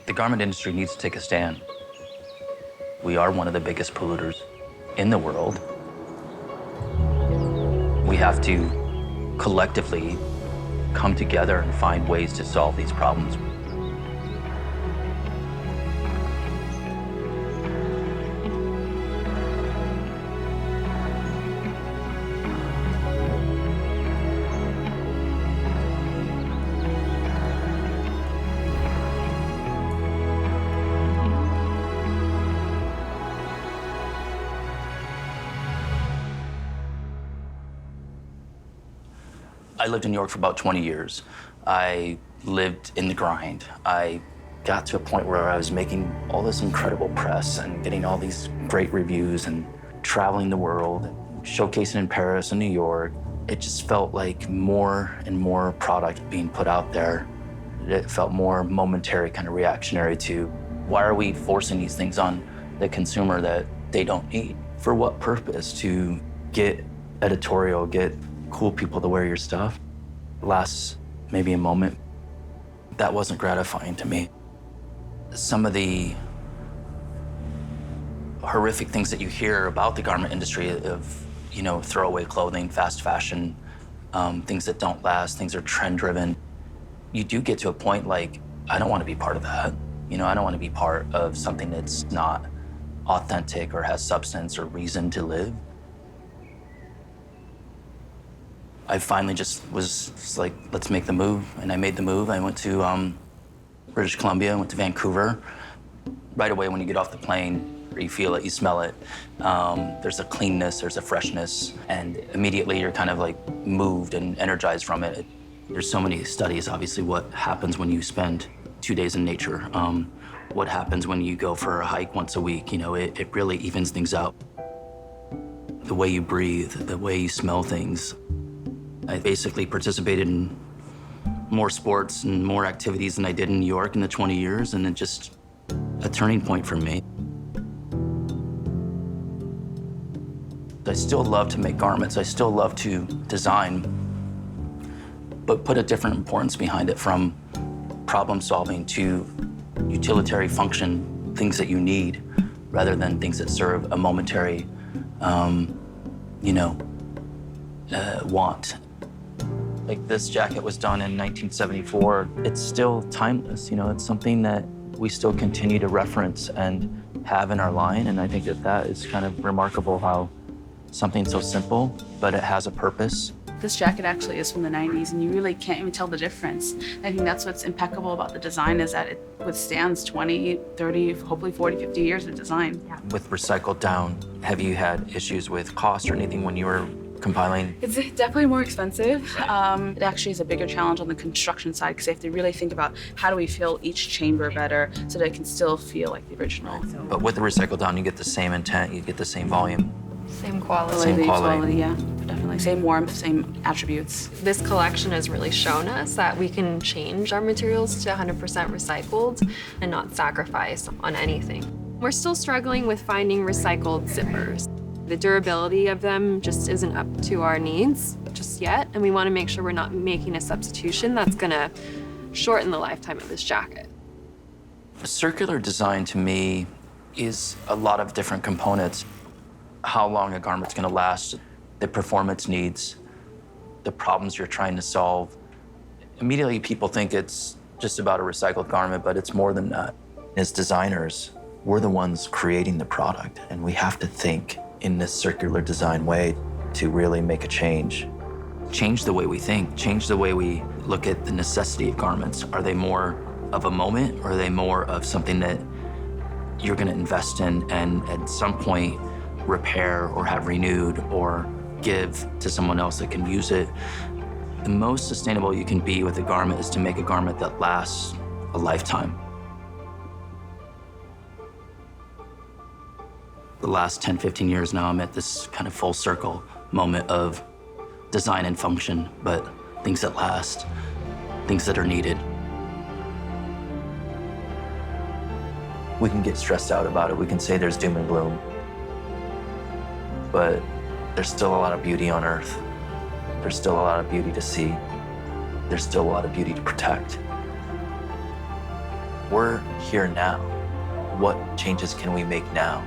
The garment industry needs to take a stand. We are one of the biggest polluters in the world. We have to collectively come together and find ways to solve these problems. I lived in New York for about 20 years. I lived in the grind. I got to a point where I was making all this incredible press and getting all these great reviews and traveling the world, showcasing in Paris and New York. It just felt like more and more product being put out there. It felt more momentary, kind of reactionary to why are we forcing these things on the consumer that they don't need? For what purpose? To get editorial, get cool people to wear your stuff lasts maybe a moment. That wasn't gratifying to me. Some of the horrific things that you hear about the garment industry of, throwaway clothing, fast fashion, things that don't last, things are trend-driven. You do get to a point like, I don't want to be part of that. I don't want to be part of something that's not authentic or has substance or reason to live. I finally just was like, let's make the move. And I made the move. I went to British Columbia, went to Vancouver. Right away when you get off the plane, you feel it, you smell it. There's a cleanness, there's a freshness, and immediately you're kind of like moved and energized from it. There's so many studies, obviously, what happens when you spend 2 days in nature. What happens when you go for a hike once a week. It really evens things out. The way you breathe, the way you smell things. I basically participated in more sports and more activities than I did in New York in the 20 years, and it just a turning point for me. I still love to make garments. I still love to design, but put a different importance behind it, from problem solving to utilitarian function, things that you need, rather than things that serve a momentary, want. Like this jacket was done in 1974. It's still timeless, it's something that we still continue to reference and have in our line. And I think that is kind of remarkable how something so simple, but it has a purpose. This jacket actually is from the 90s, and you really can't even tell the difference. I think that's what's impeccable about the design, is that it withstands 20, 30, hopefully 40, 50 years of design. Yeah. With recycled down, have you had issues with cost or anything when you were compiling? It's definitely more expensive. It actually is a bigger challenge on the construction side, because they have to really think about how do we fill each chamber better so that it can still feel like the original. But with the recycled down, you get the same intent, you get the same volume. Same quality. Same quality, yeah, definitely. Same warmth, same attributes. This collection has really shown us that we can change our materials to 100% recycled and not sacrifice on anything. We're still struggling with finding recycled zippers. The durability of them just isn't up to our needs just yet, and we want to make sure we're not making a substitution that's going to shorten the lifetime of this jacket. Circular design to me is a lot of different components. How long a garment's going to last, the performance needs, the problems you're trying to solve. Immediately people think it's just about a recycled garment, but it's more than that. As designers, we're the ones creating the product, and we have to think in this circular design way to really make a change. Change the way we think, change the way we look at the necessity of garments. Are they more of a moment, or are they more of something that you're gonna invest in and at some point repair or have renewed or give to someone else that can use it? The most sustainable you can be with a garment is to make a garment that lasts a lifetime. The last 10, 15 years now, I'm at this kind of full circle moment of design and function, but things that last, things that are needed. We can get stressed out about it. We can say there's doom and gloom, but there's still a lot of beauty on Earth. There's still a lot of beauty to see. There's still a lot of beauty to protect. we're here now. What changes can we make now